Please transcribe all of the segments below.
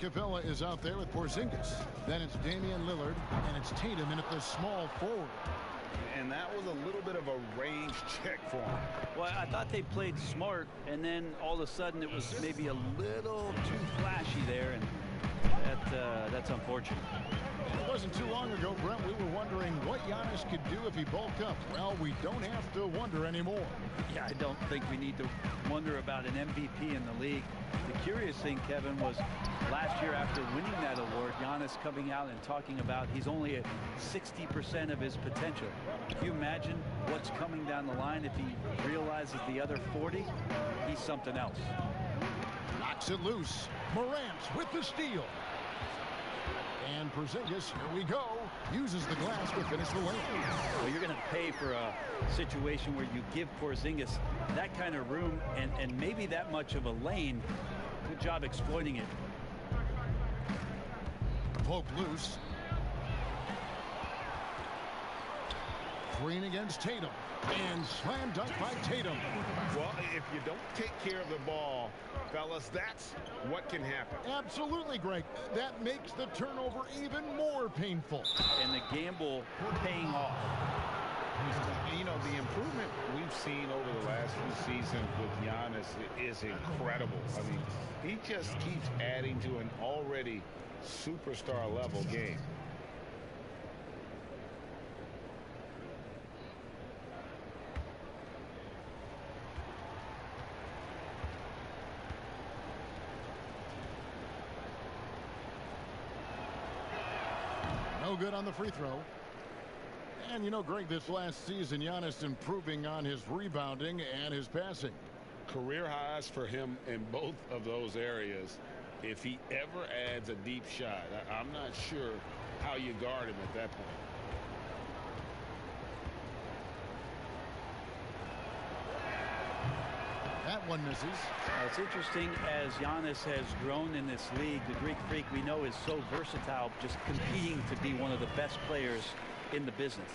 Capella is out there with Porzingis. Then it's Damian Lillard, and it's Tatum in at the small forward. And that was a little bit of a range check for him. Well, I thought they played smart, and then all of a sudden it was maybe a little too flashy there, and that's unfortunate. It wasn't too long ago, Brent, we were wondering what Giannis could do if he bulked up. Well, we don't have to wonder anymore. Yeah, I don't think we need to wonder about an MVP in the league. The curious thing, Kevin, was last year after winning that award, Giannis coming out and talking about he's only at 60% of his potential. Can you imagine what's coming down the line if he realizes the other 40? He's something else. Knocks it loose. Morant with the steal. And Porzingis, here we go, uses the glass to finish the lane. Well, you're going to pay for a situation where you give Porzingis that kind of room and maybe that much of a lane. Good job exploiting it. Poke loose. Green against Tatum. And slam dunk by Tatum. Well, if you don't take care of the ball, fellas, that's what can happen. Absolutely, Greg. That makes the turnover even more painful. And the gamble paying off. You know, the improvement we've seen over the last few seasons with Giannis is incredible. I mean, he just keeps adding to an already superstar level game. No good on the free throw. And you know, Greg, this last season, Giannis improving on his rebounding and his passing. Career highs for him in both of those areas. If he ever adds a deep shot, I'm not sure how you guard him at that point. That one misses. It's interesting as Giannis has grown in this league. The Greek Freak we know is so versatile, just competing to be one of the best players in the business.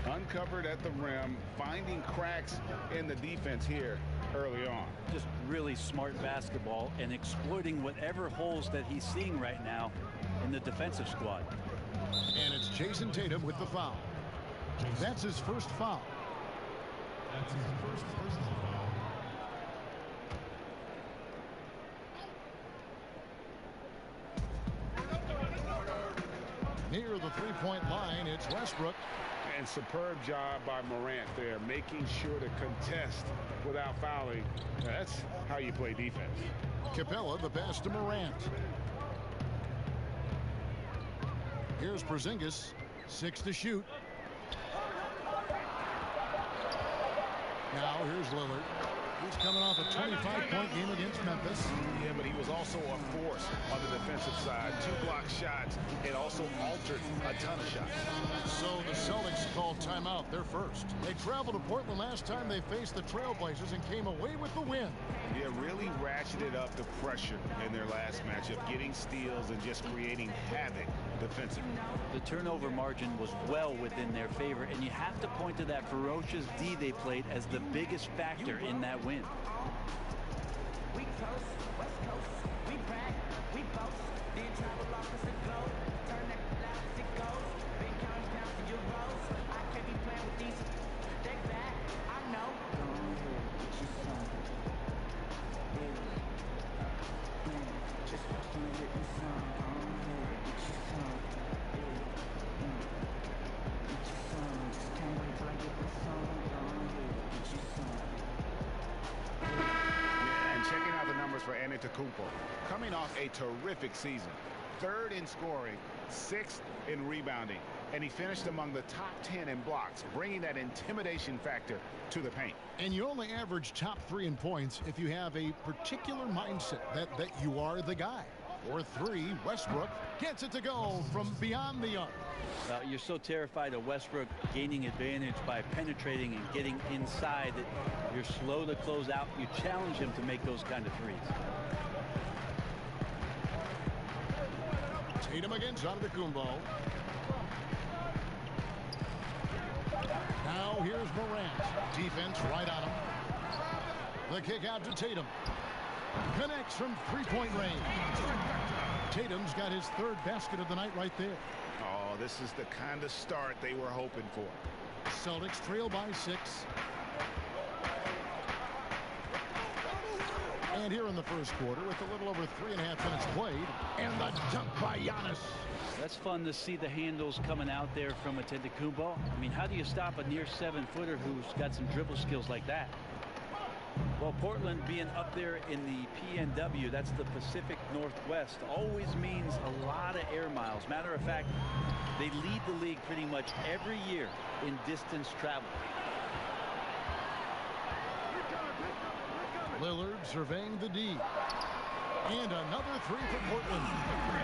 Uncovered at the rim, finding cracks in the defense here early on. Just really smart basketball and exploiting whatever holes that he's seeing right now in the defensive squad. And it's Jason Tatum with the foul. That's his first foul. That's his first personal foul. Near the three-point line, it's Westbrook. And superb job by Morant there, making sure to contest without fouling. That's how you play defense. Capella, the pass to Morant. Here's Porzingis, 6 to shoot. Now here's Lillard. He's coming off a 25-point game against Memphis. Yeah, but he was also a force on the defensive side. 2 block shots. It also altered a ton of shots. So the Celtics called timeout. They're first. They traveled to Portland last time they faced the Trailblazers and came away with the win. Yeah, really ratcheted up the pressure in their last matchup, getting steals and just creating havoc defensively. The turnover margin was well within their favor, and you have to point to that ferocious D they played as the biggest factor in that win. We coast, West Coast, we back, we boast. The entire office of gold, turn that loud as it goes. Been counting pounds to euros. I can't be playing with these. They back, I know. Go ahead, get you some. Just fucking with me some. Go ahead, get you some. Get you some. Just can't wait till I get this song. Go ahead, get you some. And checking out the numbers for Antetokounmpo, coming off a terrific season. 3rd in scoring, 6th in rebounding, and he finished among the top 10 in blocks, bringing that intimidation factor to the paint. And you only average top 3 in points if you have a particular mindset that you are the guy. Or 3, Westbrook gets it to go from beyond the arc. You're so terrified of Westbrook gaining advantage by penetrating and getting inside that you're slow to close out. You challenge him to make those kind of threes. Tatum against Antetokounmpo. Now here's Morant. Defense right on him. The kick out to Tatum. Connects from three-point range. Tatum's got his third basket of the night right there. Oh, this is the kind of start they were hoping for. Celtics trail by 6. And here in the first quarter, with a little over 3.5 minutes played, and the dunk by Giannis. That's fun to see the handles coming out there from Antetokounmpo. I mean, how do you stop a near 7-footer who's got some dribble skills like that? Well, Portland being up there in the PNW, that's the Pacific Northwest, always means a lot of air miles. Matter of fact, they lead the league pretty much every year in distance travel. Lillard surveying the D. And another 3 for Portland.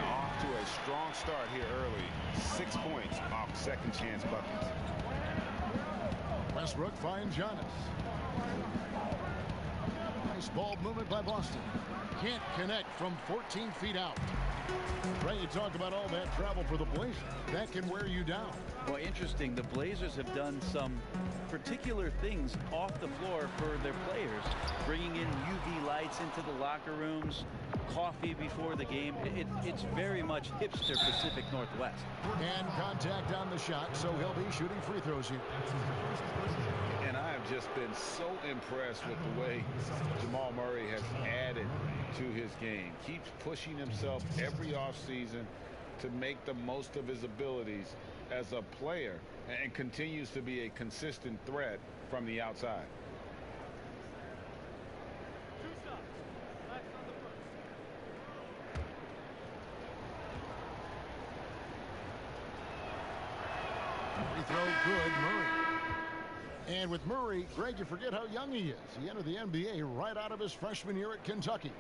Off to a strong start here early. 6 points off second chance buckets. Westbrook finds Giannis. Nice ball movement by Boston. Can't connect from 14 feet out. Right, you talk about all that travel for the Blazers. That can wear you down. Well, interesting. The Blazers have done some particular things off the floor for their players, bringing in UV lights into the locker rooms, coffee before the game. It's very much hipster Pacific Northwest. And contact on the shot, so he'll be shooting free throws here. And I have just been so impressed with the way Jamal Murray has added to his game. Keeps pushing himself every offseason to make the most of his abilities as a player and continues to be a consistent threat from the outside. Free throw good, Murray. And with Murray, Greg, you forget how young he is. He entered the NBA right out of his freshman year at Kentucky.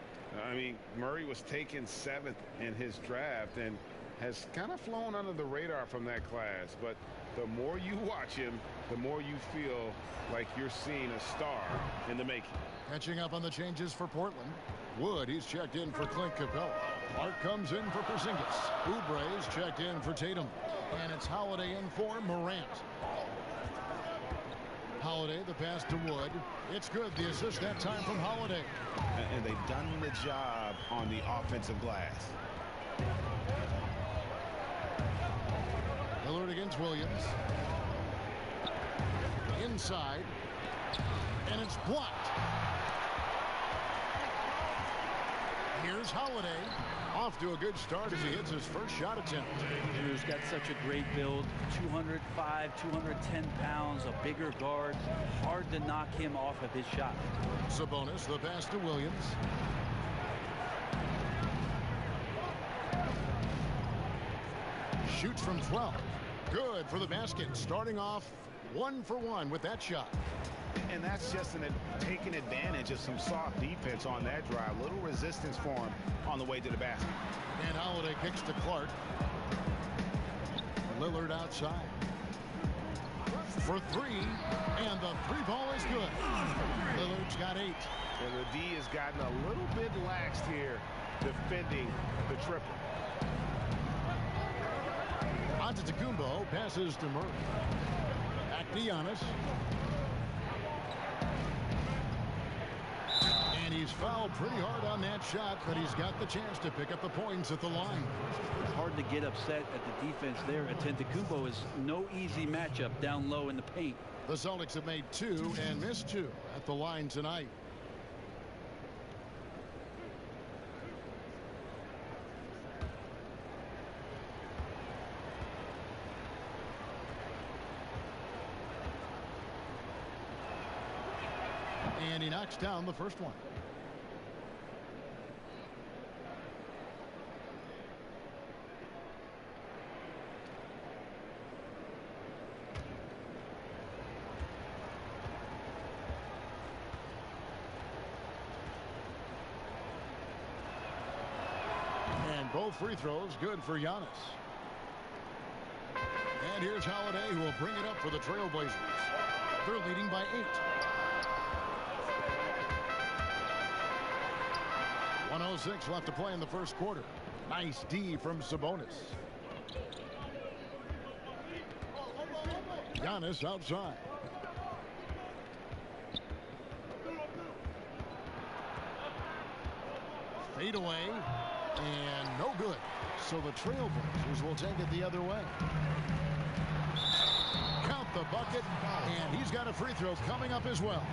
I mean, Murray was taken 7th in his draft and has kind of flown under the radar from that class. But the more you watch him, the more you feel like you're seeing a star in the making. Catching up on the changes for Portland. Wood, he's checked in for Clint Capella. Clark comes in for Porzingis. Oubre's checked in for Tatum. And it's Holiday in for Morant. Holiday, the pass to Wood. It's good. The assist that time from Holiday. And they've done the job on the offensive glass. Lillard against Williams. Inside. And it's blocked. Here's Holiday. Off to a good start as he hits his first shot attempt. Drew's got such a great build. 205, 210 pounds, a bigger guard. Hard to knock him off of his shot. Sabonis, the pass to Williams. Shoots from 12. Good for the basket. Starting off 1 for 1 with that shot. And that's just taking advantage of some soft defense on that drive. Little resistance for him on the way to the basket. And Holiday kicks to Clark. Lillard outside. For 3. And the 3 ball is good. Lillard's got 8. And the D has gotten a little bit laxed here defending the triple. Antetokounmpo passes to Murray. Back to Giannis. And he's fouled pretty hard on that shot, but he's got the chance to pick up the points at the line. Hard to get upset at the defense there. Antetokounmpo is no easy matchup down low in the paint. The Celtics have made 2 and missed 2 at the line tonight. And he knocks down the first one. And both free throws good for Giannis. And here's Holiday, who will bring it up for the Trailblazers. They're leading by 8. 1:06 left to play in the first quarter. Nice D from Sabonis. Giannis outside. Fade away. And no good. So the Trailblazers will take it the other way. Count the bucket, and he's got a free throw coming up as well.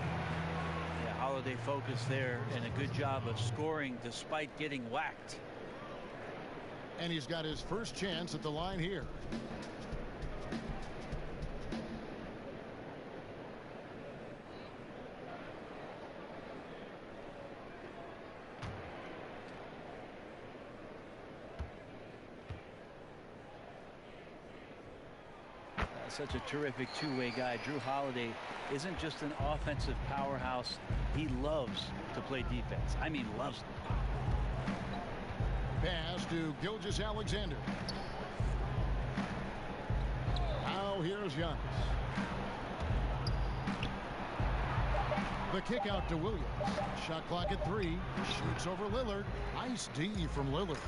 Yeah, Holiday focus there and a good job of scoring despite getting whacked. And he's got his first chance at the line here. Such a terrific two-way guy. Drew Holiday isn't just an offensive powerhouse. He loves to play defense. I mean, loves it. Pass to Gilgeous-Alexander. Now here's Giannis. The kick out to Williams. Shot clock at 3. Shoots over Lillard. Nice D from Lillard.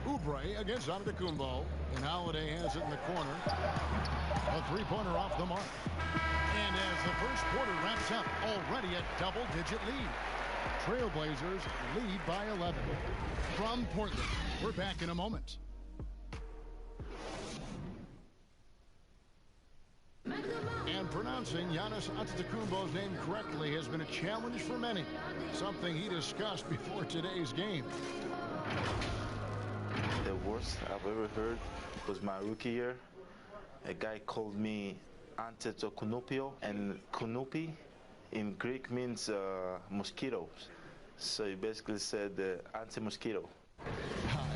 Oubre against Antetokounmpo, and Holiday has it in the corner. A three-pointer off the mark. And as the first quarter wraps up, already a double-digit lead. Trailblazers lead by 11. From Portland, we're back in a moment. And pronouncing Giannis Antetokounmpo's name correctly has been a challenge for many, something he discussed before today's game. The worst I've ever heard was my rookie year. A guy called me Antetokounmpo, and Kunupi in Greek means mosquitoes. So he basically said anti-mosquito.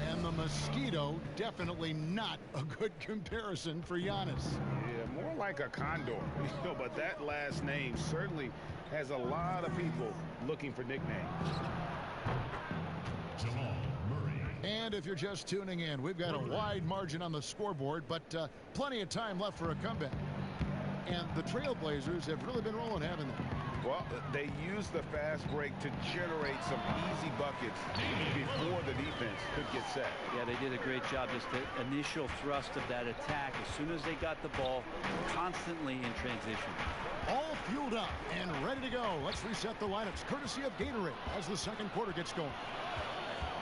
And the mosquito, definitely not a good comparison for Giannis. Yeah, more like a condor. But that last name certainly has a lot of people looking for nicknames. Jamal Murray. And if you're just tuning in, we've got a wide margin on the scoreboard, but plenty of time left for a comeback. And the Trailblazers have really been rolling, haven't they? Well, they used the fast break to generate some easy buckets before the defense could get set. Yeah, they did a great job. Just the initial thrust of that attack, as soon as they got the ball, constantly in transition. All fueled up and ready to go. Let's reset the lineups, courtesy of Gatorade, as the second quarter gets going.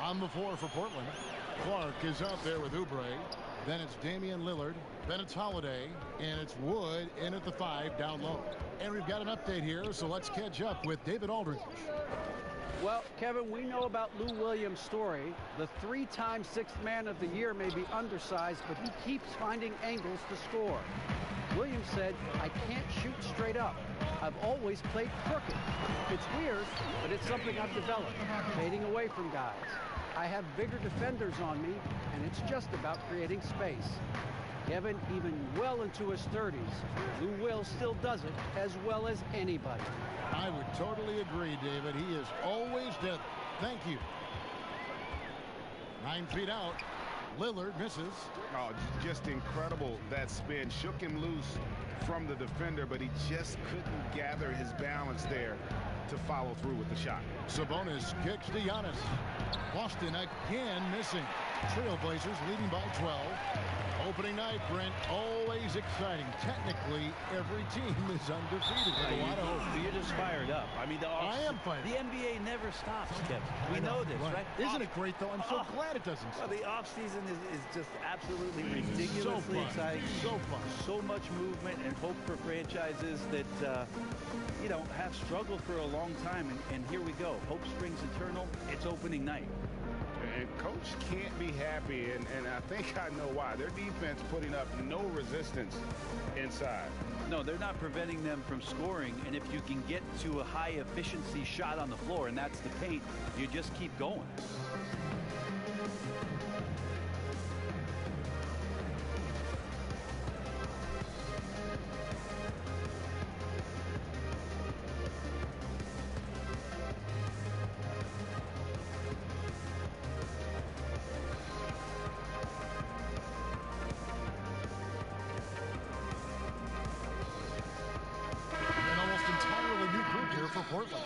On the floor for Portland, Clark is out there with Oubre. Then it's Damian Lillard. Then it's Holiday. And it's Wood in at the 5 down low. And we've got an update here, so let's catch up with David Aldridge. Well, Kevin, we know about Lou Williams' story. The 3-time Sixth Man of the Year may be undersized, but he keeps finding angles to score. Williams said, "I can't shoot straight up. I've always played crooked. It's weird, but it's something I've developed, fading away from guys. I have bigger defenders on me, and it's just about creating space." Kevin, even well into his 30s, Lou Will still does it as well as anybody. I would totally agree, David. He is always deadly. Thank you. 9 feet out. Lillard misses. Oh, just incredible. That spin shook him loose from the defender, but he just couldn't gather his balance there to follow through with the shot. Sabonis kicks to Giannis. Boston again missing. Trailblazers leading by 12. Opening night, Brent, always exciting. Technically, every team is undefeated with a lot of hope. You're just fired up. I mean, I am fired. The NBA never stops, Kevin. We know this, right? Isn't it great, though? I'm so glad it doesn't Well, stop. the offseason is just absolutely ridiculously exciting. So fun. So much movement and hope for franchises that, you know, have struggled for a long time. And here we go. Hope springs eternal. It's opening night. And Coach can't be happy, and I think I know why. Their defense putting up no resistance inside. No, they're not preventing them from scoring, and if you can get to a high-efficiency shot on the floor, and that's the paint, you just keep going. Portland.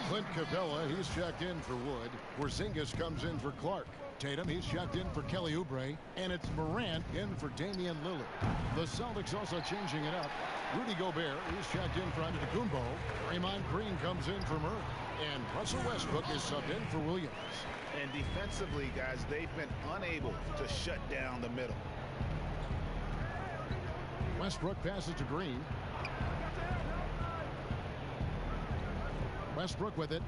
Clint Capella, he's checked in for Wood. Porzingis comes in for Clark. Tatum, he's checked in for Kelly Oubre. And it's Morant in for Damian Lillard. The Celtics also changing it up. Rudy Gobert, he's checked in for Antetokounmpo. Draymond Green comes in for Murray. And Russell Westbrook is subbed in for Williams. And defensively, guys, they've been unable to shut down the middle. Westbrook passes to Green. Westbrook with it.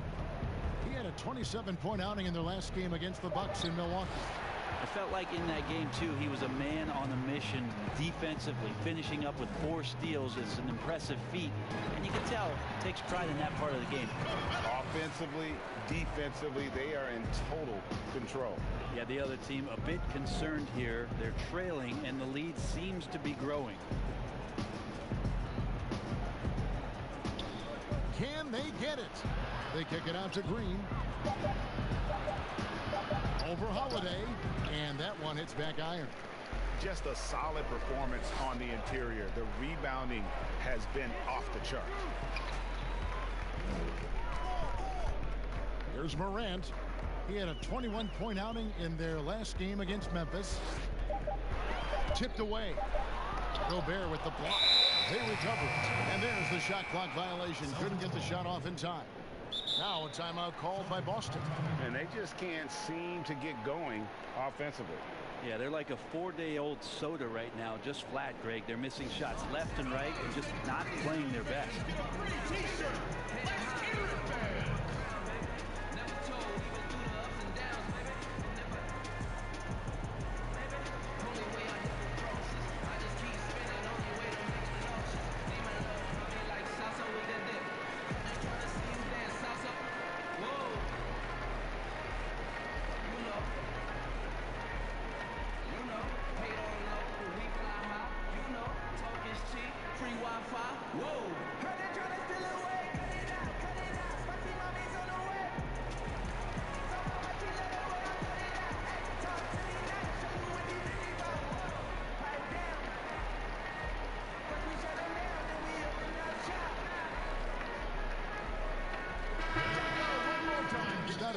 He had a 27-point outing in their last game against the Bucks in Milwaukee. I felt like in that game, too, he was a man on a mission defensively. Finishing up with 4 steals is an impressive feat. And you can tell he takes pride in that part of the game. Offensively, defensively, they are in total control. Yeah, the other team a bit concerned here. They're trailing, and the lead seems to be growing. Can they get it? They kick it out to Green. Over Holiday, and that one hits back iron. Just a solid performance on the interior. The rebounding has been off the charts. Here's Morant. He had a 21-point outing in their last game against Memphis. Tipped away. Gobert with the block. They recover it. And there's the shot clock violation. Couldn't get the shot off in time. Now a timeout called by Boston. And they just can't seem to get going offensively. Yeah, they're like a 4-day-old soda right now, just flat, Greg. They're missing shots left and right and just not playing their best.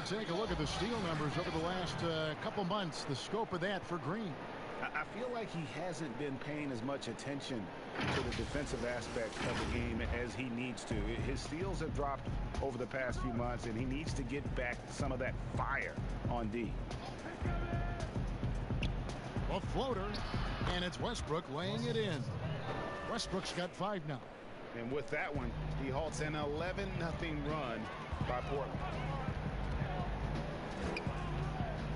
Take a look at the steal numbers over the last couple months. The scope of that for Green. I feel like he hasn't been paying as much attention to the defensive aspect of the game as he needs to. His steals have dropped over the past few months, and he needs to get back some of that fire on D. A floater, and it's Westbrook laying it in. Westbrook's got 5 now. And with that one, he halts an 11-0 run by Portland.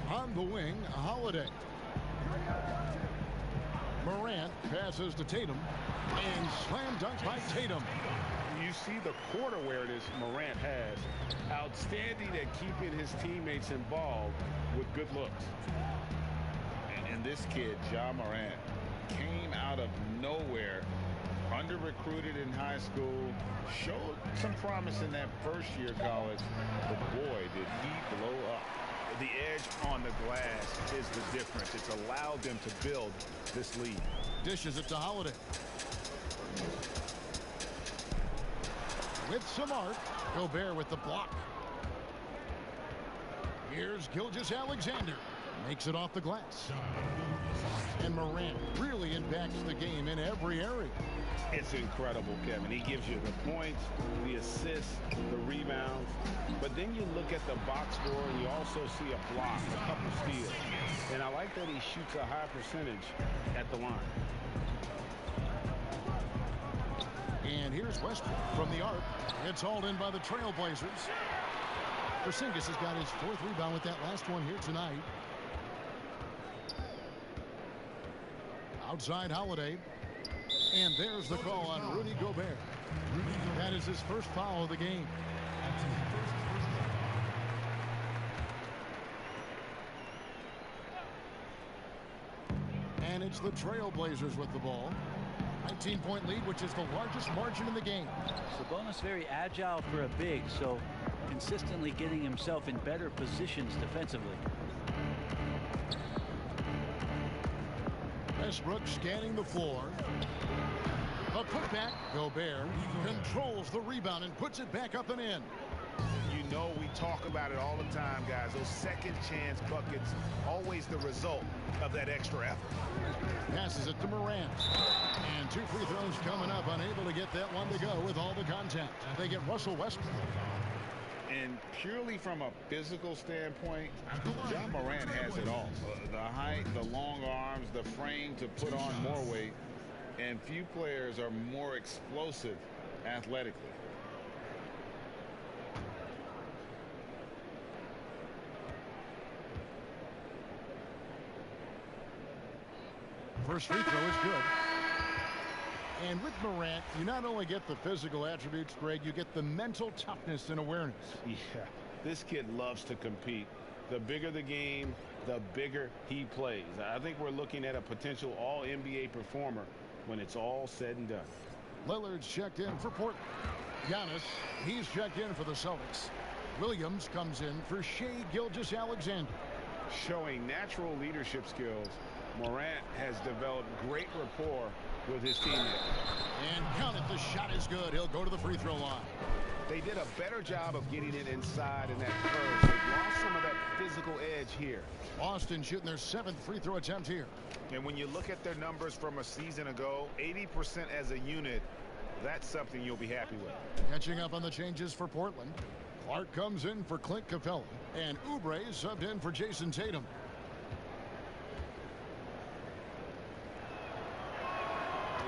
On the wing, Holiday. Morant passes to Tatum, and slam dunk by Tatum. You see the court awareness Morant has. Outstanding at keeping his teammates involved with good looks. And this kid, Ja Morant, came out of nowhere, under-recruited in high school, showed some promise in that first year of college, but boy, did he blow up. The edge on the glass is the difference. It's allowed them to build this lead. Dishes it to Holiday. With some art, Gobert with the block. Here's Gilgeous-Alexander. Makes it off the glass. And Morant really impacts the game in every area. It's incredible, Kevin. He gives you the points, the assists, the rebounds. But then you look at the box score and you also see a block, a couple steals. And I like that he shoots a high percentage at the line. And here's Westbrook from the arc. It's hauled in by the Trailblazers. Porzingis has got his 4th rebound with that last one here tonight. Outside Holiday. And there's the call on Rudy Gobert. That is his first foul of the game. And it's the Trailblazers with the ball. 19-point lead, which is the largest margin in the game. Sabonis very agile for a big, so consistently getting himself in better positions defensively. Westbrook scanning the floor. A putback. Gobert controls the rebound and puts it back up and in. You know we talk about it all the time, guys. Those second chance buckets, always the result of that extra effort. Passes it to Morant. And 2 free throws coming up. Unable to get that one to go with all the contact. They get Russell Westbrook. And purely from a physical standpoint, John Morant has it all. The height, the long arms, the frame to put on more weight. And few players are more explosive athletically. First free throw is good. And with Morant, you not only get the physical attributes, Greg, you get the mental toughness and awareness. Yeah, this kid loves to compete. The bigger the game, the bigger he plays. I think we're looking at a potential all-NBA performer when it's all said and done. Lillard's checked in for Portland. Giannis, he's checked in for the Celtics. Williams comes in for Shai Gilgeous-Alexander. Showing natural leadership skills, Morant has developed great rapport with his teammates. And count it, the shot is good. He'll go to the free throw line. They did a better job of getting it inside in that curve. They've lost some of that physical edge here. Boston shooting their 7th free throw attempt here. And when you look at their numbers from a season ago, 80% as a unit, that's something you'll be happy with. Catching up on the changes for Portland. Clark comes in for Clint Capella. And Oubre is subbed in for Jason Tatum.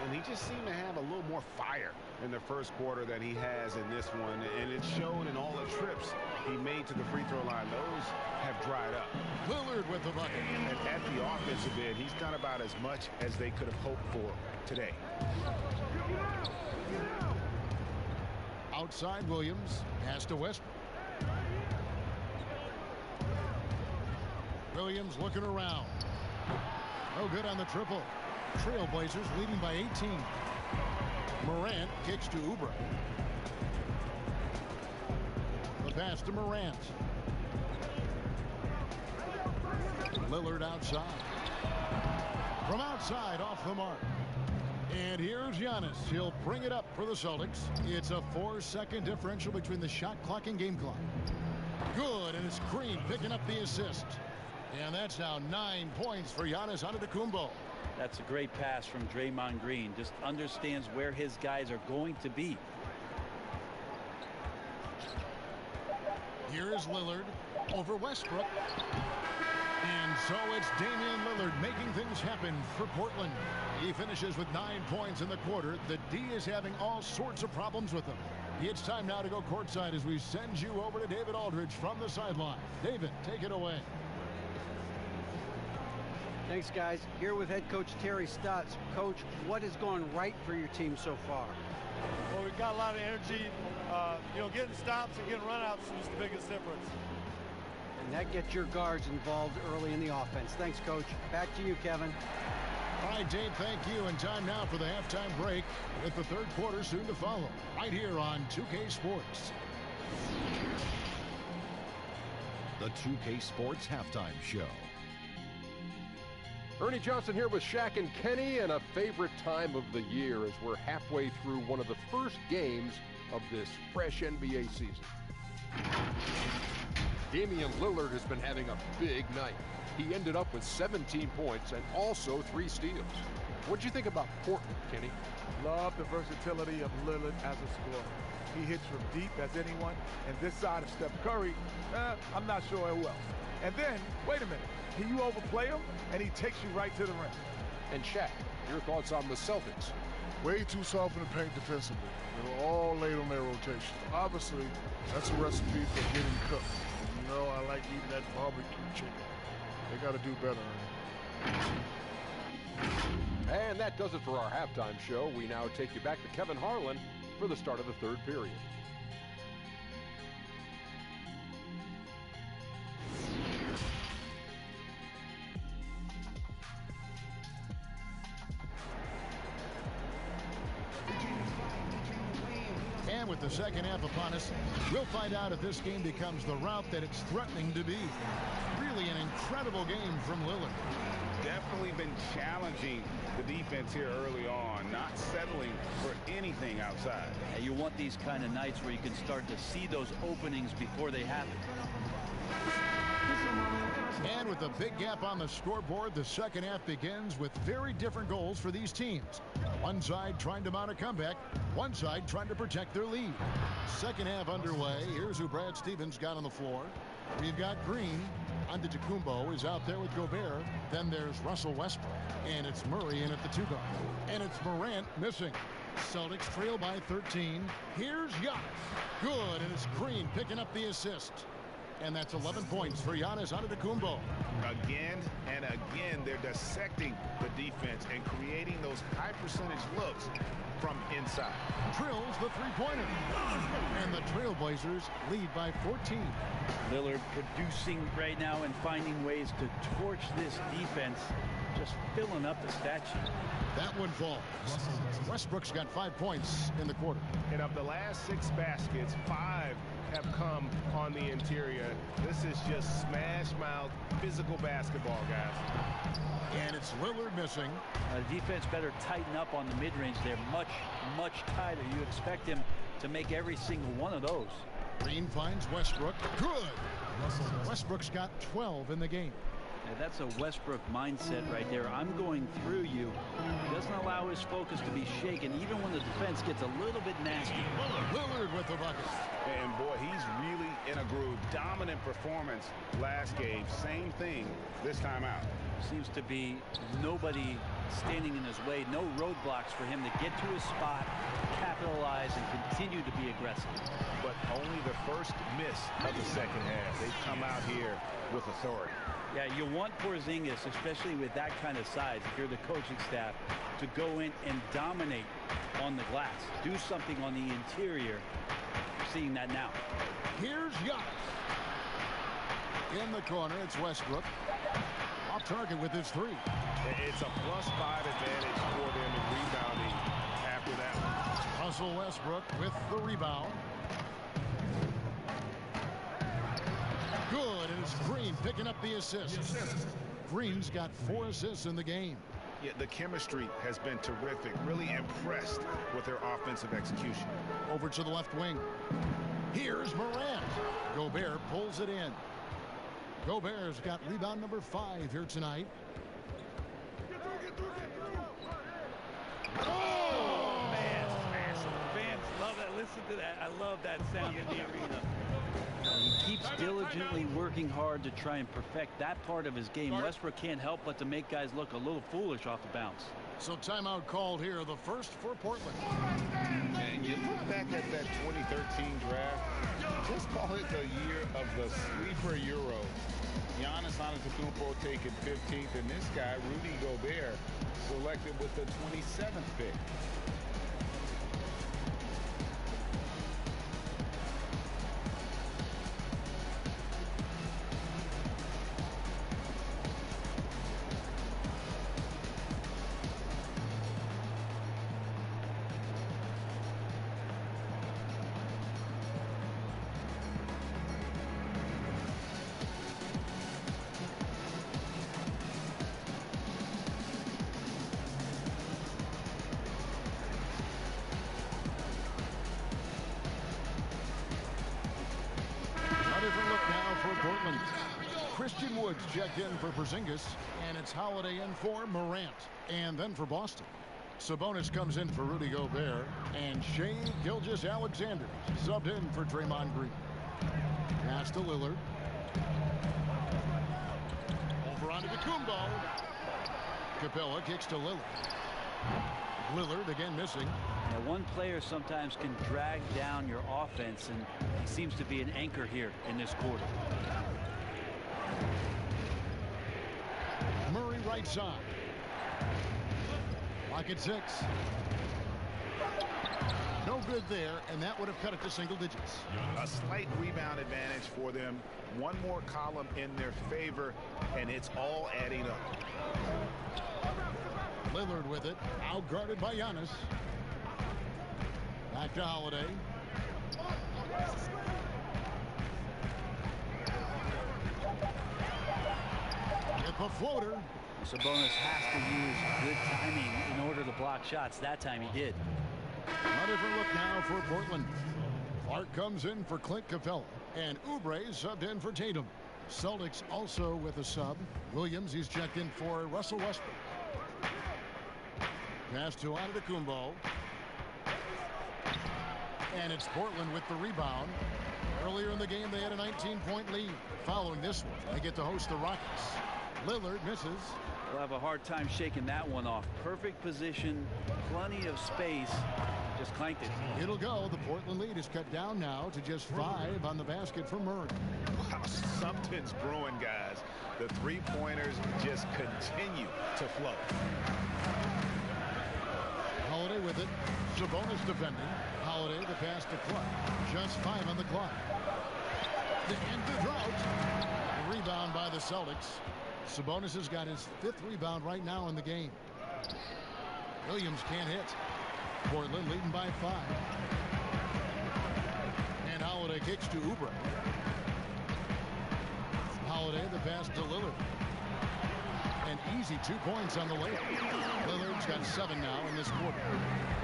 And he just seemed to have a little more fire in the first quarter than he has in this one. And it showed in all the trips he made to the free throw line. Those have dried up. Lillard with the bucket. And at the offensive end, he's done about as much as they could have hoped for today. Outside Williams. Pass to Westbrook. Williams looking around. No good on the triple. Trailblazers leading by 18. Morant kicks to Oubre. The pass to Morant. Lillard outside. From outside, off the mark. And here's Giannis. He'll bring it up for the Celtics. It's a 4-second differential between the shot clock and game clock. Good, and it's Green picking up the assist. And that's now 9 points for Giannis Antetokounmpo. That's a great pass from Draymond Green. Just understands where his guys are going to be. Here is Lillard over Westbrook. And so it's Damian Lillard making things happen for Portland. He finishes with 9 points in the quarter. The D is having all sorts of problems with him. It's time now to go courtside as we send you over to David Aldridge from the sideline. David, take it away. Thanks, guys. Here with head coach Terry Stotts. Coach, what has gone right for your team so far? Well, we've got a lot of energy. Getting stops and getting runouts is the biggest difference. And that gets your guards involved early in the offense. Thanks, Coach. Back to you, Kevin. All right, Dave, thank you. And time now for the halftime break with the third quarter soon to follow right here on 2K Sports. The 2K Sports Halftime Show. Ernie Johnson here with Shaq and Kenny, and a favorite time of the year as we're halfway through one of the first games of this fresh NBA season. Damian Lillard has been having a big night. He ended up with 17 points and also 3 steals. What'd you think about Portland, Kenny? Love the versatility of Lillard as a scorer. He hits from deep as anyone, and this side of Steph Curry, I'm not sure it will. And then, wait a minute, you overplay him, and he takes you right to the rim. And Shaq, your thoughts on the Celtics? Way too soft in the paint defensively. They were all late on their rotation. Obviously, that's a recipe for getting cooked. You know, I like eating that barbecue chicken. They got to do better. And that does it for our halftime show. We now take you back to Kevin Harlan for the start of the third period. And with the second half upon us, we'll find out if this game becomes the route that it's threatening to be. Really an incredible game from Lillard. Definitely been challenging the defense here early on, not settling for anything outside. And you want these kind of nights where you can start to see those openings before they happen. And And with a big gap on the scoreboard, the second half begins with very different goals for these teams. One side trying to mount a comeback, one side trying to protect their lead. Second half underway. Here's who Brad Stevens got on the floor. We've got Green. Antetokounmpo is out there with Gobert. Then there's Russell Westbrook. And it's Murray in at the 2 guard. And it's Morant missing. Celtics trail by 13. Here's Giannis. Good, and it's Green picking up the assist. And that's 11 points for Giannis Antetokounmpo. Again and again, they're dissecting the defense and creating those high percentage looks from inside. Drills the three-pointer. And the Trailblazers lead by 14. Lillard producing right now and finding ways to torch this defense, just filling up the stat sheet. That one falls. Westbrook's got 5 points in the quarter. And of the last 6 baskets, 5 have come on the interior. This is just smash-mouth physical basketball, guys. And it's Lillard missing. Defense better tighten up on the mid-range. They're much, much tighter. You expect him to make every single one of those. Green finds Westbrook. Good. Westbrook's got 12 in the game. That's a Westbrook mindset right there. I'm going through you. He doesn't allow his focus to be shaken, even when the defense gets a little bit nasty. Lillard with the bucket. And boy, he's really in a groove. Dominant performance last game. Same thing this time out. Seems to be nobody standing in his way. No roadblocks for him to get to his spot, capitalize, and continue to be aggressive. But only the first miss of the second half. They come out here with authority. Yeah, you want Porzingis, especially with that kind of size, if you're the coaching staff, to go in and dominate on the glass. Do something on the interior. You're seeing that now. Here's Giannis. In the corner, it's Westbrook. Off target with his 3. It's a +5 advantage for them in rebounding after that one. Russell Westbrook with the rebound. Good, and it's Green picking up the assist. Green's got 4 assists in the game. Yeah, the chemistry has been terrific. Really impressed with their offensive execution. Over to the left wing. Here's Morant. Gobert pulls it in. Gobert's got rebound number 5 here tonight. Oh, man. Fans love that. Listen to that. I love that sound in the arena. He keeps diligently working hard to try and perfect that part of his game. Westbrook can't help but to make guys look a little foolish off the bounce. So timeout called here, the first for Portland. And you look back at that 2013 draft, just call it the year of the sleeper Euro. Giannis Antetokounmpo taken 15th, and this guy, Rudy Gobert, selected with the 27th pick. Christian Woods checked in for Porzingis, and it's Holiday in for Morant. And then for Boston, Sabonis comes in for Rudy Gobert, and Shai Gilgeous-Alexander subbed in for Draymond Green. Pass to Lillard. Over onto Antetokounmpo. Capella kicks to Lillard. Lillard again missing. Now, one player sometimes can drag down your offense, and he seems to be an anchor here in this quarter. Murray right side. Lock at 6. No good there, and that would have cut it to single digits. A slight rebound advantage for them. One more column in their favor, and it's all adding up. Lillard with it, out guarded by Giannis. Back to Holiday. With the floater. Sabonis has to use good timing in order to block shots. That time he did. A different look now for Portland. Clark comes in for Clint Capella, and Oubre subbed in for Tatum. Celtics also with a sub. Williams, he's checked in for Russell Westbrook. Pass to Antetokounmpo. And it's Portland with the rebound. Earlier in the game, they had a 19-point lead. Following this one, they get to host the Rockets. Lillard misses. We'll have a hard time shaking that one off. Perfect position, plenty of space. Just clanked it. It'll go. The Portland lead is cut down now to just 5 on the basket for Murray. Wow, something's brewing, guys. The three-pointers just continue to flow. Holiday with it. Sabonis defending. Holiday, the pass to Clark. Just 5 on the clock. To end the drought. The rebound by the Celtics. Sabonis has got his 5th rebound right now in the game. Williams can't hit. Portland leading by 5. And Holiday kicks to Oubre. Holiday, the pass to Lillard. An easy 2 points on the layup. Lillard's got 7 now in this quarter.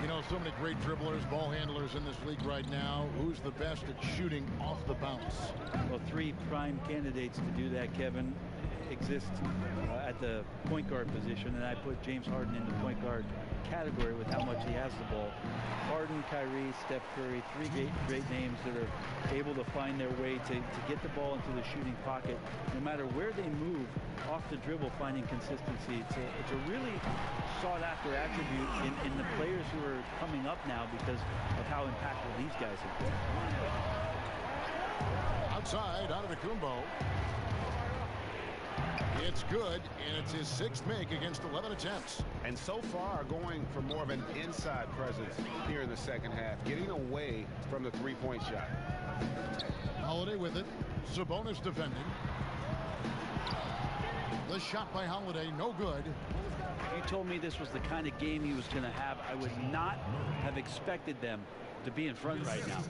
You know, so many great dribblers, ball handlers in this league right now. Who's the best at shooting off the bounce? Well, 3 prime candidates to do that, Kevin, exist at the point guard position, and I put James Harden in the point guard category with how much he has the ball. Harden, Kyrie, Steph Curry, 3 great names that are able to find their way to get the ball into the shooting pocket. No matter where they move off the dribble, finding consistency. It's a really sought-after attribute in the players who are coming up now because of how impactful these guys have been. Outside, Antetokounmpo. It's good, and it's his 6th make against 11 attempts. And so far, going for more of an inside presence here in the second half, getting away from the three-point shot. Holiday with it. Sabonis defending. The shot by Holiday, no good. If you told me this was the kind of game he was going to have, I would not have expected them to be in front right now.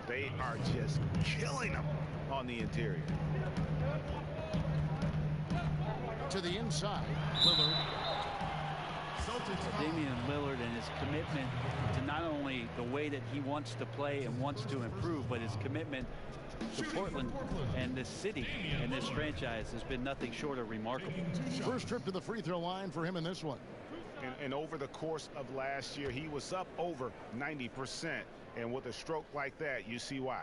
They are just killing them on the interior. To the inside, Lillard. Damian Lillard and his commitment to not only the way that he wants to play and wants to improve, but his commitment to Portland and this city and this franchise has been nothing short of remarkable. First trip to the free throw line for him in this one. And over the course of last year, he was up over 90%. And with a stroke like that, you see why.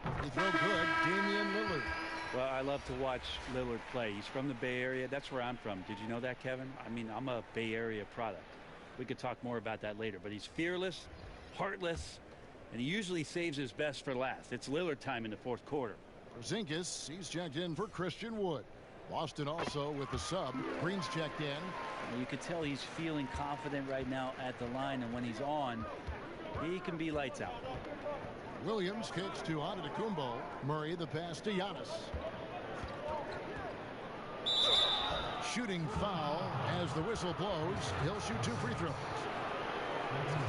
Free throw good, Damian Lillard. Well, I love to watch Lillard play. He's from the Bay Area. That's where I'm from. Did you know that, Kevin? I mean, I'm a Bay Area product. We could talk more about that later. But he's fearless, heartless, and he usually saves his best for last. It's Lillard time in the 4th quarter. Porzingis, he's checked in for Christian Wood. Boston also with the sub. Green's checked in. And you could tell he's feeling confident right now at the line, and when he's on, he can be lights out. Williams kicks to Antetokounmpo. Murray the pass to Giannis. Shooting foul as the whistle blows. He'll shoot 2 free throws.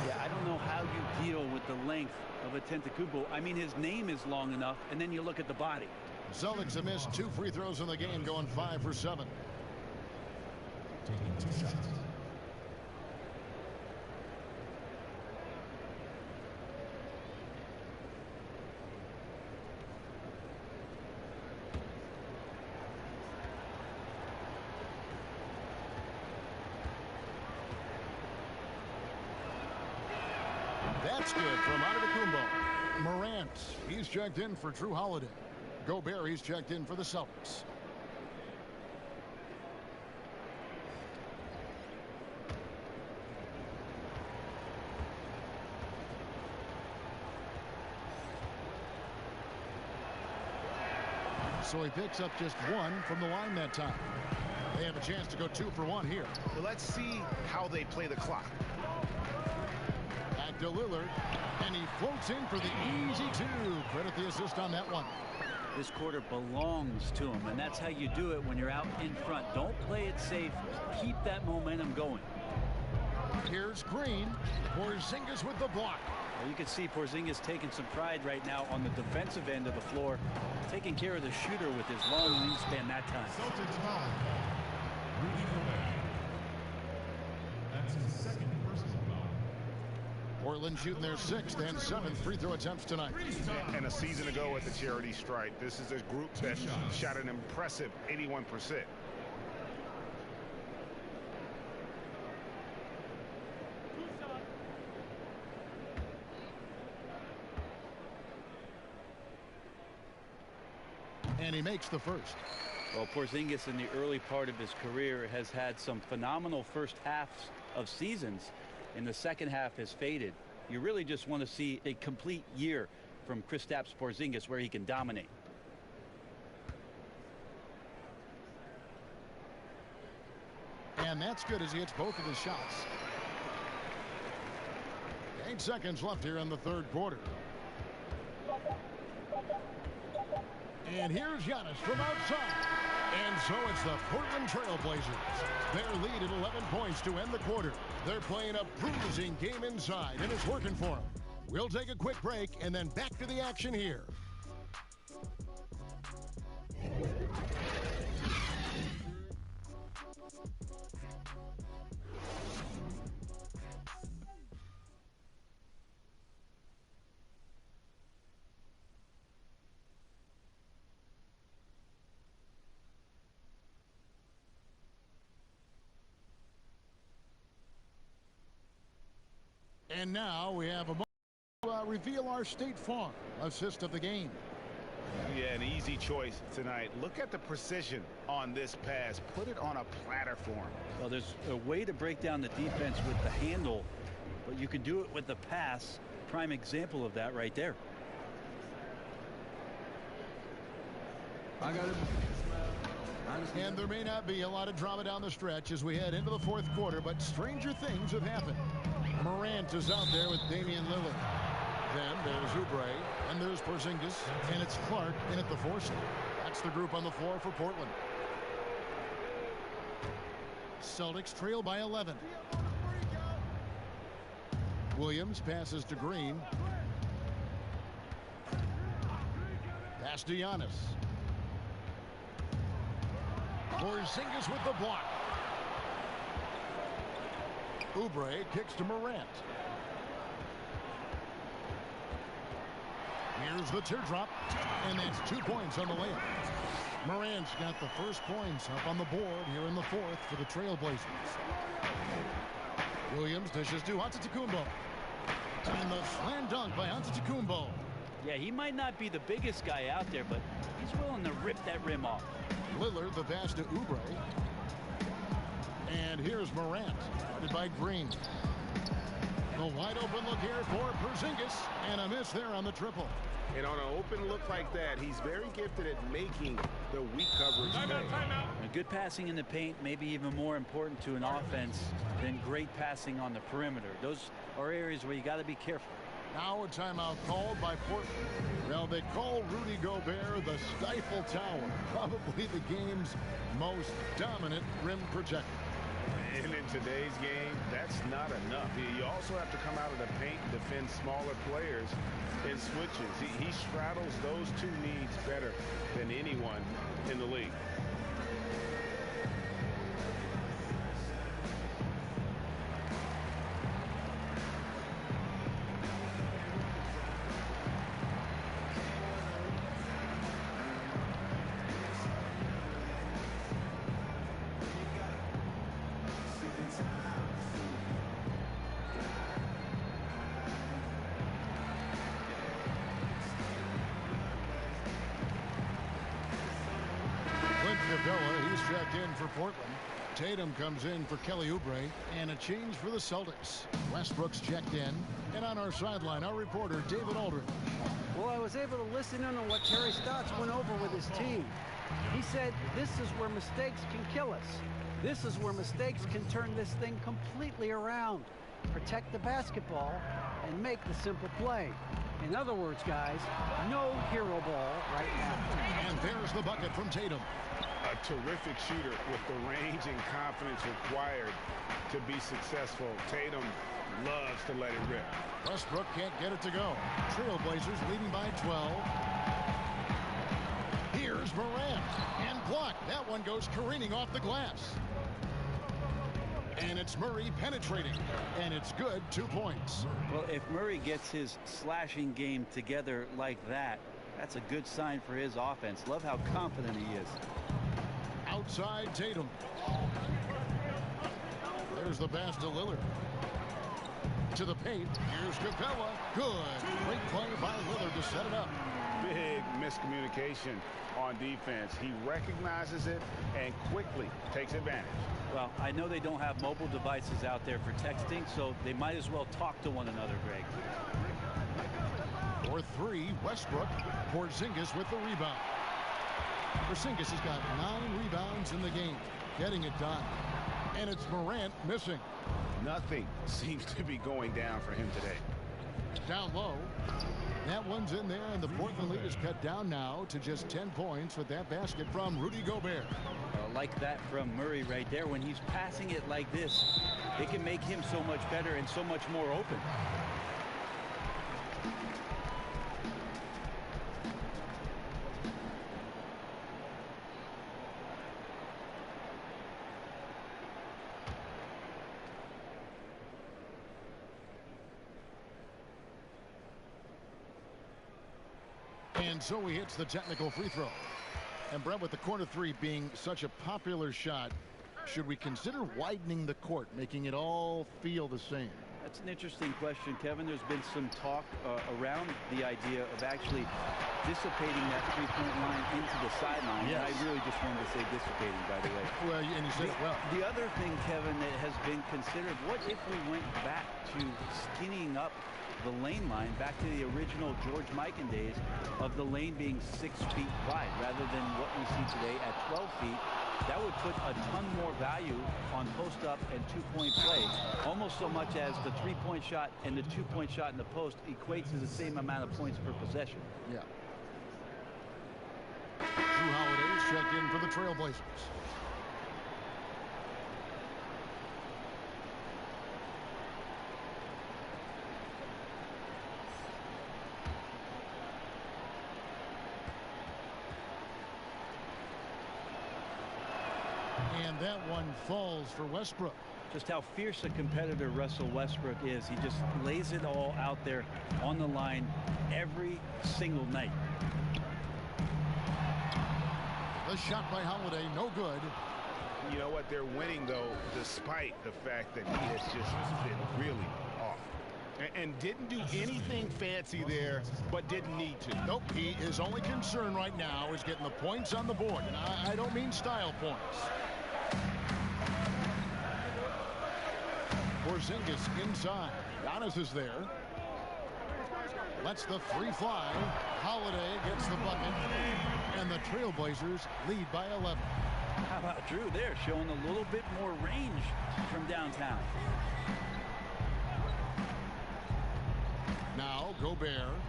Yeah, I don't know how you deal with the length of Antetokounmpo. I mean, his name is long enough, and then you look at the body. Celtics have missed 2 free throws in the game, going 5 for 7. Taking 2 shots. That's good from Antetokounmpo. Morant, he's checked in for Drew Holiday. Gobert, he's checked in for the Celtics. So he picks up just 1 from the line that time. They have a chance to go 2 for 1 here. Well, let's see how they play the clock. Back to Lillard, and he floats in for the easy 2. Credit the assist on that one. This quarter belongs to him, and that's how you do it when you're out in front. Don't play it safe. Keep that momentum going. Here's Green. Porzingis with the block. Well, you can see Porzingis taking some pride right now on the defensive end of the floor, taking care of the shooter with his long wingspan that time. Celtics foul. Rudy Gobert. That's his 2nd personal foul. Portland shooting their 6th and 7th free throw attempts tonight. And a season ago at the charity stripe, this is a group that shot an impressive 81%. And he makes the first. Well, Porzingis in the early part of his career has had some phenomenal first halves of seasons. In the second half has faded. You really just want to see a complete year from Kristaps Porzingis where he can dominate. And that's good as he hits both of his shots. 8 seconds left here in the third quarter. And here's Giannis from outside. And so it's the Portland Trail Blazers. Their lead at 11 points to end the quarter. They're playing a bruising game inside, and it's working for them. We'll take a quick break and then back to the action here. And now we have a moment to reveal our State Farm assist of the game. Yeah, an easy choice tonight. Look at the precision on this pass. Put it on a platter for him. Well, there's a way to break down the defense with the handle, but you can do it with the pass. Prime example of that right there. I got it. And there may not be a lot of drama down the stretch as we head into the fourth quarter, but stranger things have happened. Morant is out there with Damian Lillard. Then there's Oubre, and there's Porzingis, and it's Clark in at the 4 slot. That's the group on the floor for Portland. Celtics trail by 11. Williams passes to Green. Pass to Giannis. Porzingis with the block. Oubre kicks to Morant. Here's the teardrop, and that's 2 points on the layup. Morant's got the first points up on the board here in the fourth for the Trailblazers. Williams dishes to Antetokounmpo. And the slam dunk by Antetokounmpo. Yeah, he might not be the biggest guy out there, but he's willing to rip that rim off. Lillard the pass to Oubre. And here's Morant, guarded by Green. The wide open look here for Porzingis, and a miss there on the triple. And on an open look like that, he's very gifted at making the weak coverage pay. And good passing in the paint may be even more important to an offense than great passing on the perimeter. Those are areas where you got to be careful. Now a timeout called by Portland. Well, they call Rudy Gobert the Stifle Tower, probably the game's most dominant rim protector. And in today's game, that's not enough. You also have to come out of the paint and defend smaller players in switches. He straddles those two needs better than anyone in the league. He's checked in for Portland. Tatum comes in for Kelly Oubre, and a change for the Celtics. Westbrook's checked in, and on our sideline, our reporter David Aldridge. Well, I was able to listen in on what Terry Stotts went over with his team. He said this is where mistakes can kill us. This is where mistakes can turn this thing completely around. Protect the basketball and make the simple play. In other words, guys, no hero ball right now. And there's the bucket from Tatum. A terrific shooter with the range and confidence required to be successful. Tatum loves to let it rip. Westbrook can't get it to go. Trailblazers leading by 12. Here's Morant. And blocked. That one goes careening off the glass. And it's Murray penetrating. And it's good, 2 points. Well, if Murray gets his slashing game together like that, that's a good sign for his offense. Love how confident he is. Outside Tatum. There's the pass to Lillard. To the paint. Here's Capella. Good. Great play by Lillard to set it up. Big miscommunication on defense. He recognizes it and quickly takes advantage. Well, I know they don't have mobile devices out there for texting, so they might as well talk to one another, Greg. For 3, Westbrook. Porzingis with the rebound. Porzingis has got 9 rebounds in the game, getting it done. And it's Morant missing. Nothing seems to be going down for him today. Down low. That one's in there, and the Portland lead is cut down now to just 10 points with that basket from Rudy Gobert. Like that from Murray right there. When he's passing it like this, it can make him so much better and so much more open. And so he hits the technical free throw. And Brett, with the corner 3 being such a popular shot, should we consider widening the court, making it all feel the same? That's an interesting question, Kevin. There's been some talk around the idea of actually dissipating that three-point line into the sideline. Yes. And I really just wanted to say dissipating, by the way. Well, and you said it well. The other thing, Kevin, that has been considered, what if we went back to skinnying up the lane line, back to the original George Mikan days of the lane being 6 feet wide rather than what we see today at 12 feet. That would put a ton more value on post-up and two-point play, almost so much as the three-point shot and the two-point shot in the post equates to the same amount of points per possession. Yeah. Drew Holiday's checked in for the Trailblazers. And that one falls for Westbrook. Just how fierce a competitor Russell Westbrook is. He just lays it all out there on the line every single night. The shot by Holiday, no good. You know what? They're winning, though, despite the fact that he has just been really off. And didn't do anything fancy there, but didn't need to. Nope, his only concern right now is getting the points on the board. And I don't mean style points. Porzingis inside. Giannis is there. Lets the three fly. Holiday gets the bucket. And the Trailblazers lead by 11. How about Drew there, showing a little bit more range from downtown. Now Gobert.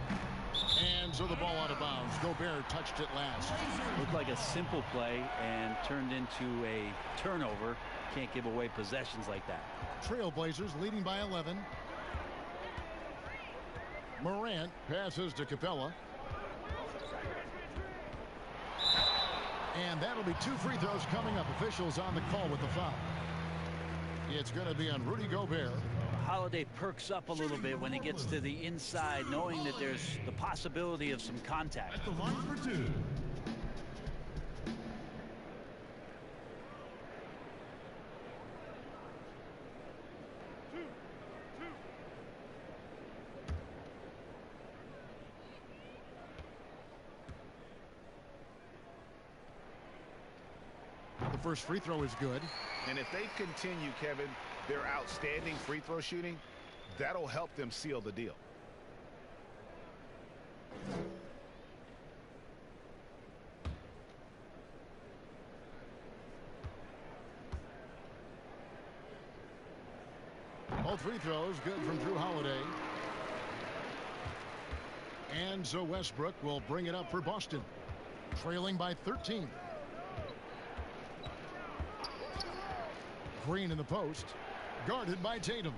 And so the ball out of bounds. Gobert touched it last. Looked like a simple play and turned into a turnover. Can't give away possessions like that. Trailblazers leading by 11. Morant passes to Capella. And that'll be 2 free throws coming up. Officials on the call with the foul. It's going to be on Rudy Gobert. Holiday perks up a little bit when he gets to the inside, knowing that there's the possibility of some contact. At the line for 2. The first free throw is good. And if they continue, Kevin, their outstanding free throw shooting, that'll help them seal the deal. All free throws good from Drew Holiday. And so Westbrook will bring it up for Boston. Trailing by 13. Green in the post. Guarded by Tatum.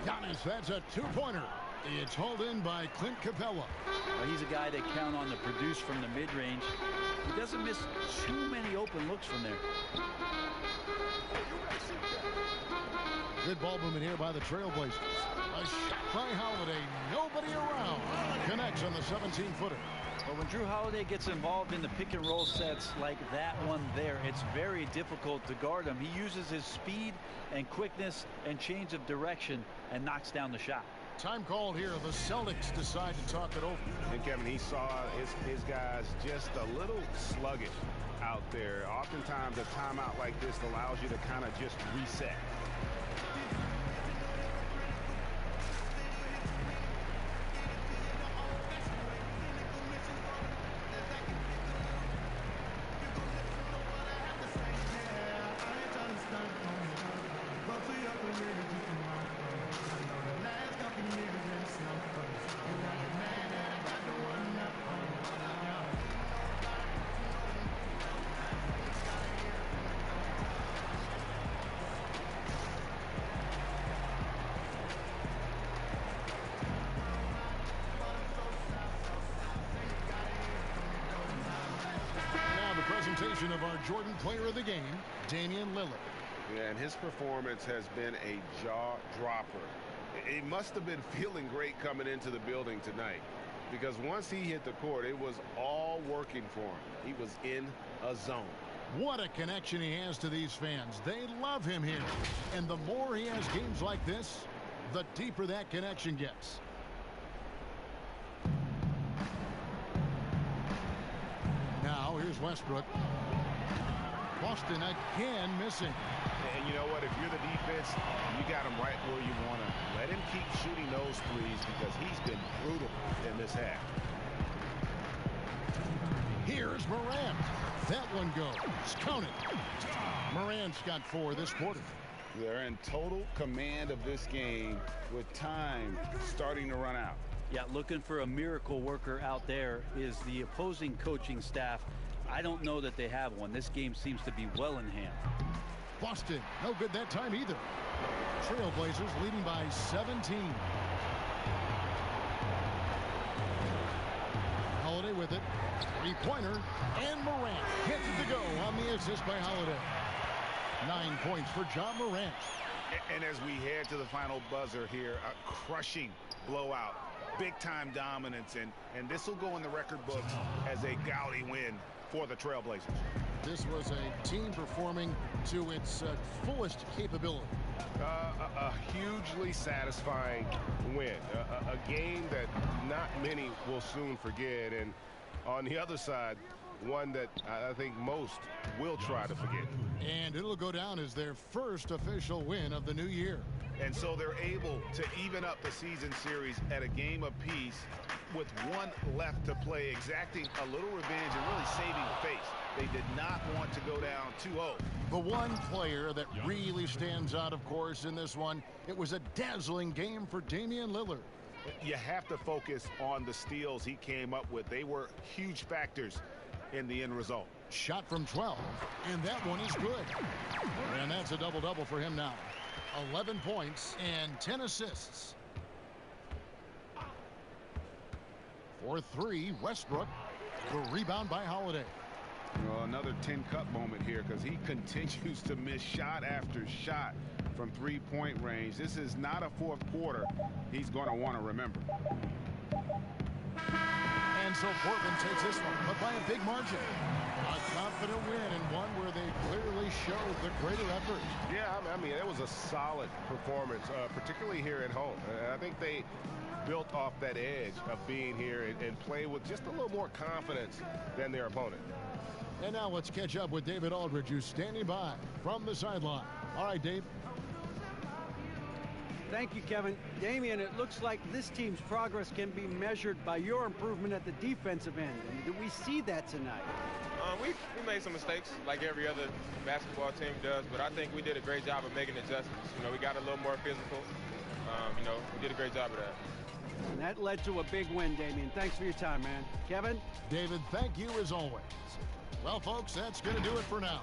Giannis, that's a two-pointer. It's hauled in by Clint Capella. Well, he's a guy they count on to produce from the mid-range. He doesn't miss too many open looks from there. Good ball movement here by the Trailblazers. A shot by Holiday. Nobody around. Connects on the 17-footer. But when Drew Holiday gets involved in the pick and roll sets like that one there, it's very difficult to guard him. He uses his speed and quickness and change of direction and knocks down the shot. Time called here. The Celtics decide to talk it over. And Kevin, he saw his guys just a little sluggish out there. Oftentimes a timeout like this allows you to kind of just reset. Presentation of our Jordan Player of the Game, Damian Lillard. Yeah, and his performance has been a jaw-dropper. He must have been feeling great coming into the building tonight, because once he hit the court, it was all working for him. He was in a zone. What a connection he has to these fans. They love him here. And the more he has games like this, the deeper that connection gets. Now, here's Westbrook. Boston again missing. And you know what? If you're the defense, you got him right where you want him. Let him keep shooting those threes because he's been brutal in this half. Here's Morant. That one goes. Count it. Morant's got 4 this quarter. They're in total command of this game with time starting to run out. Yeah, looking for a miracle worker out there is the opposing coaching staff. I don't know that they have one. This game seems to be well in hand. Boston, no good that time either. Trailblazers leading by 17. Holiday with it. Three-pointer. And Morant gets it to go on the assist by Holiday. 9 points for John Morant. And as we head to the final buzzer here, a crushing blowout. Big-time dominance, and this will go in the record books as a gaudy win for the Trailblazers. This was a team performing to its fullest capability. A hugely satisfying win. A game that not many will soon forget, and on the other side, one that I think most will try to forget. And it'll go down as their first official win of the new year. And so they're able to even up the season series at a game apiece with one left to play, exacting a little revenge and really saving face. They did not want to go down 2-0. The one player that really stands out, of course, in this one, it was a dazzling game for Damian Lillard. You have to focus on the steals he came up with. They were huge factors in the end result. Shot from 12, and that one is good. And that's a double-double for him now. 11 points and 10 assists. For 3, Westbrook. The rebound by Holiday. Well, another 10-cup moment here because he continues to miss shot after shot from three-point range. This is not a fourth quarter he's going to want to remember. And so Portland takes this one, but by a big margin. A confident win and one where they clearly showed the greater effort. Yeah, I mean, it was a solid performance, particularly here at home. I think they built off that edge of being here and play with just a little more confidence than their opponent. And now let's catch up with David Aldridge, who's standing by from the sideline. All right, Dave. Thank you, Kevin. Damian, it looks like this team's progress can be measured by your improvement at the defensive end. And do we see that tonight? We made some mistakes like every other basketball team does, but I think we did a great job of making adjustments. You know, we got a little more physical. You know, we did a great job of that. And that led to a big win, Damian. Thanks for your time, man. Kevin? David, thank you as always. Well, folks, that's going to do it for now.